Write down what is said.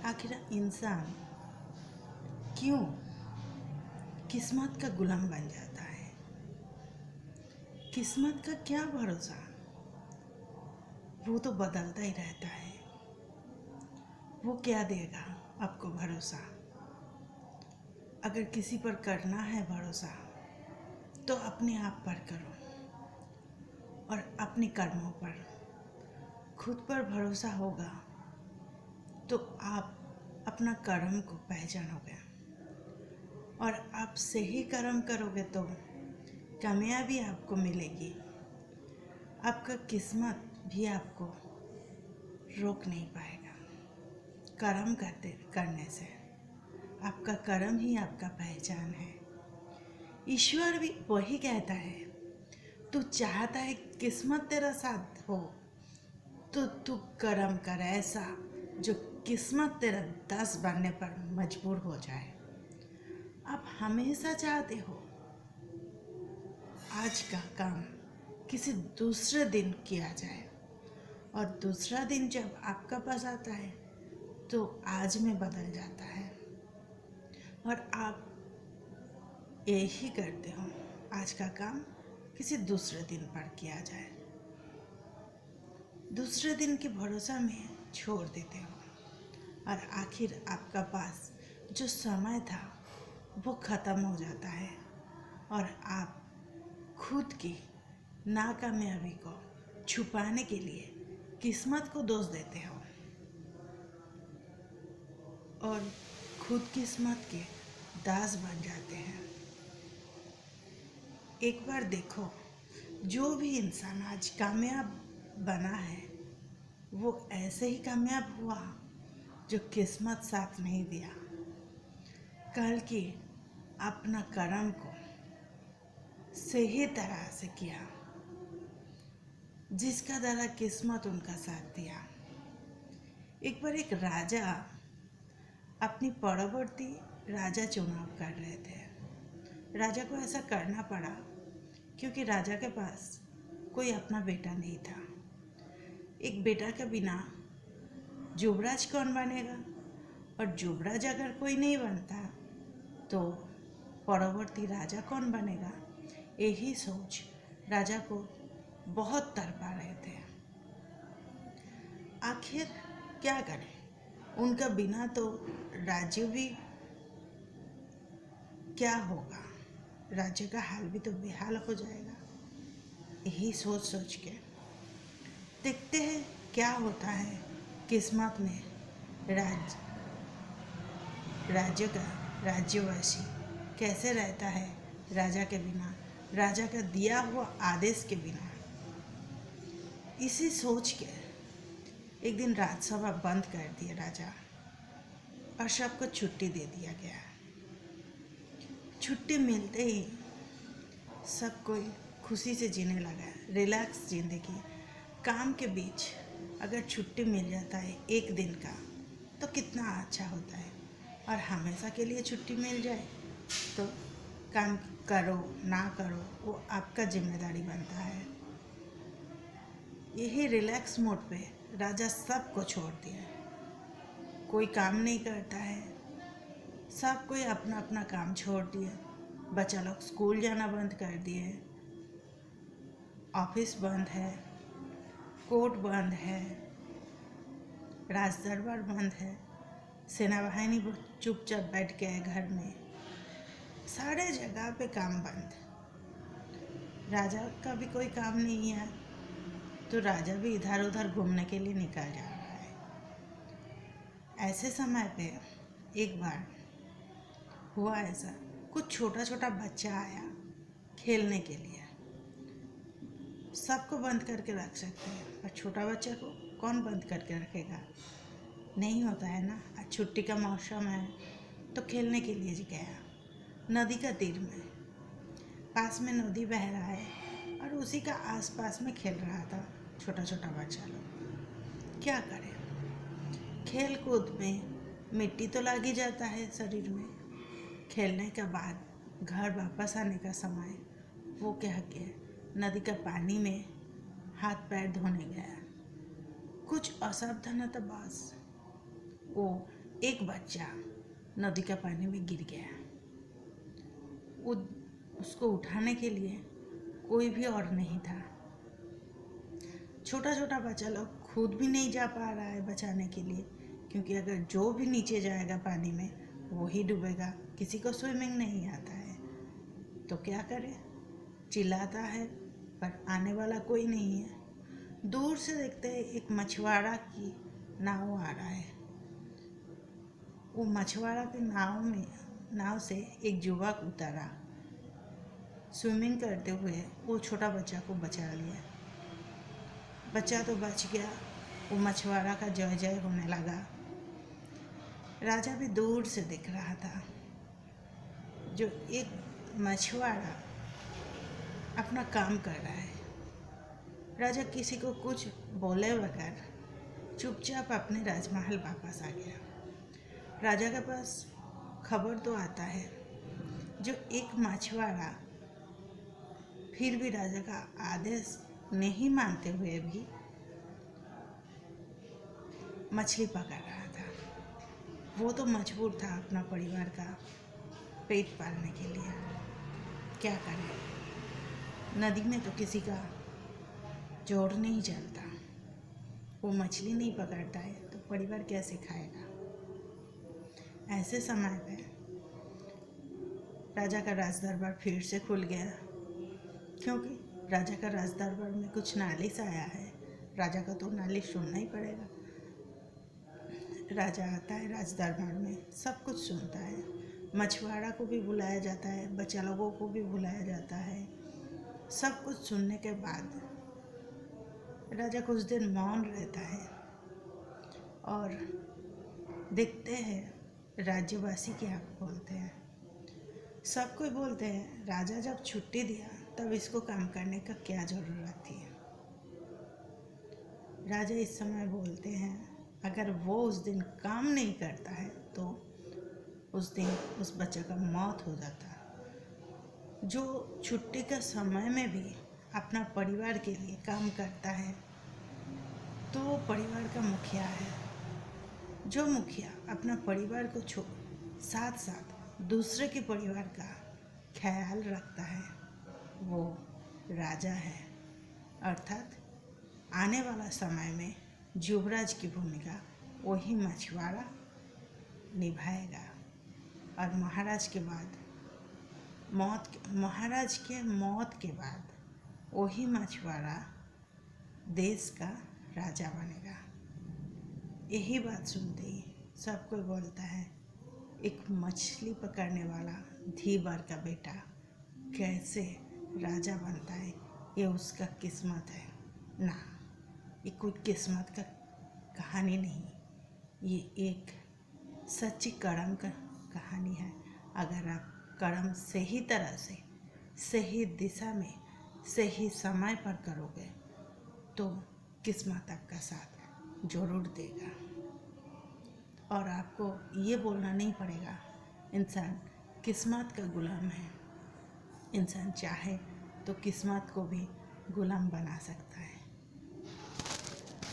आखिर इंसान क्यों किस्मत का गुलाम बन जाता है? किस्मत का क्या भरोसा, वो तो बदलता ही रहता है। वो क्या देगा आपको भरोसा? अगर किसी पर करना है भरोसा तो अपने आप पर करो और अपने कर्मों पर। खुद पर भरोसा होगा तो आप अपना कर्म को पहचानोगे और आप सही कर्म करोगे तो कामयाबी आपको मिलेगी। आपका किस्मत भी आपको रोक नहीं पाएगा। कर्म करने से आपका कर्म ही आपका पहचान है। ईश्वर भी वही कहता है, तू चाहता है किस्मत तेरा साथ हो तो तू कर्म कर ऐसा जो किस्मत तेरा 10 बनने पर मजबूर हो जाए। आप हमेशा चाहते हो आज का काम किसी दूसरे दिन किया जाए और दूसरा दिन जब आपका पास आता है तो आज में बदल जाता है और आप यही करते हो, आज का काम किसी दूसरे दिन पर किया जाए। दूसरे दिन के भरोसा में छोड़ देते हो और आखिर आपका पास जो समय था वो ख़त्म हो जाता है और आप खुद की नाकामयाबी को छुपाने के लिए किस्मत को दोष देते हो और खुद किस्मत के दास बन जाते हैं। एक बार देखो, जो भी इंसान आज कामयाब बना है वो ऐसे ही कामयाब हुआ जो किस्मत साथ नहीं दिया। कल की अपना कर्म को सही तरह से किया जिसका द्वारा किस्मत उनका साथ दिया। एक बार एक राजा अपनी परवर्ती राजा चुनाव कर रहे थे। राजा को ऐसा करना पड़ा क्योंकि राजा के पास कोई अपना बेटा नहीं था। एक बेटा के बिना युवराज कौन बनेगा और युवराज अगर कोई नहीं बनता तो परवर्ती राजा कौन बनेगा? यही सोच राजा को बहुत तड़पा रहे थे। आखिर क्या करें, उनका बिना तो राज्य भी क्या होगा, राज्य का हाल भी तो बेहाल हो जाएगा। यही सोच सोच के देखते हैं क्या होता है किस्मत में। राज्य का राज्यवासी कैसे रहता है राजा के बिना, राजा का दिया हुआ आदेश के बिना। इसी सोच के एक दिन राजसभा बंद कर दिया राजा और सबको छुट्टी दे दिया गया। छुट्टी मिलते ही सब कोई खुशी से जीने लगा, रिलैक्स जिंदगी। काम के बीच अगर छुट्टी मिल जाता है एक दिन का तो कितना अच्छा होता है और हमेशा के लिए छुट्टी मिल जाए तो काम करो ना करो वो आपका जिम्मेदारी बनता है। यही रिलैक्स मोड पे राजा सबको छोड़ दिया। कोई काम नहीं करता है, सब कोई अपना अपना काम छोड़ दिए। बच्चा लोग स्कूल जाना बंद कर दिए, ऑफिस बंद है, कोर्ट बंद है, राज दरबार बंद है, सेना बहानी चुपचाप बैठ गए घर में। सारे जगह पे काम बंद। राजा का भी कोई काम नहीं है तो राजा भी इधर उधर घूमने के लिए निकल जा रहा है। ऐसे समय पे एक बार हुआ ऐसा, कुछ छोटा छोटा बच्चा आया खेलने के लिए। सबको बंद करके रख सकते हैं पर छोटा बच्चा को कौन बंद करके रखेगा? नहीं होता है ना। आज छुट्टी का मौसम है तो खेलने के लिए गया नदी का तीर में। पास में नदी बह रहा है और उसी का आसपास में खेल रहा था छोटा छोटा बच्चा लोग। क्या करे, खेल कूद में मिट्टी तो लग ही जाता है शरीर में। खेलने के बाद घर वापस आने का समय वो क्या किया, नदी का पानी में हाथ पैर धोने गया। कुछ असावधानता बस वो एक बच्चा नदी का पानी में गिर गया। उसको उठाने के लिए कोई भी और नहीं था। छोटा छोटा बच्चा लोग खुद भी नहीं जा पा रहा है बचाने के लिए, क्योंकि अगर जो भी नीचे जाएगा पानी में वो ही डूबेगा। किसी को स्विमिंग नहीं आता है तो क्या करे, चिल्लाता है पर आने वाला कोई नहीं है। दूर से देखते हैं एक मछुआरा की नाव आ रहा है। वो मछुआरा के नाव से एक युवक उतरा। स्विमिंग करते हुए वो छोटा बच्चा को बचा लिया। बच्चा तो बच गया। वो मछुआरा का जय जय होने लगा। राजा भी दूर से दिख रहा था। जो एक मछुआरा अपना काम कर रहा है। राजा किसी को कुछ बोले बगैर चुपचाप अपने राजमहल वापस आ गया। राजा के पास खबर तो आता है। जो एक मछुआरा फिर भी राजा का आदेश नहीं मानते हुए भी मछली पकड़ रहा था। वो तो मजबूर था अपना परिवार का पेट पालने के लिए। क्या करे, नदी में तो किसी का जोर नहीं चलता। वो मछली नहीं पकड़ता है तो परिवार कैसे खाएगा। ऐसे समय पे राजा का राजदरबार फिर से खुल गया, क्योंकि राजा का राजदरबार में कुछ नालिश आया है। राजा का तो नालिश सुनना ही पड़ेगा। राजा आता है राजदरबार में, सब कुछ सुनता है। मछुआरा को भी बुलाया जाता है, बच्चा लोगों को भी बुलाया जाता है। सब कुछ सुनने के बाद राजा कुछ दिन मौन रहता है और देखते हैं राज्यवासी क्या बोलते हैं। सब कोई बोलते हैं राजा जब छुट्टी दिया तब इसको काम करने का क्या ज़रूरत थी। राजा इस समय बोलते हैं अगर वो उस दिन काम नहीं करता है तो उस दिन उस बच्चे का मौत हो जाता। जो छुट्टी का समय में भी अपना परिवार के लिए काम करता है तो वो परिवार का मुखिया है। जो मुखिया अपना परिवार को साथ साथ दूसरे के परिवार का ख्याल रखता है वो राजा है। अर्थात आने वाला समय में युवराज की भूमिका वही मछुआरा निभाएगा। और महाराज के मौत के बाद वही मछुआरा देश का राजा बनेगा। यही बात सुनते ही सब कोई बोलता है एक मछली पकड़ने वाला धीवर का बेटा कैसे राजा बनता है, ये उसका किस्मत है ना। ये कोई किस्मत का कहानी नहीं, ये एक सच्ची कर्म का कहानी है। अगर आप कर्म सही तरह से सही दिशा में सही समय पर करोगे तो किस्मत आपका साथ जरूर देगा। और आपको ये बोलना नहीं पड़ेगा इंसान किस्मत का गुलाम है। इंसान चाहे तो किस्मत को भी गुलाम बना सकता है।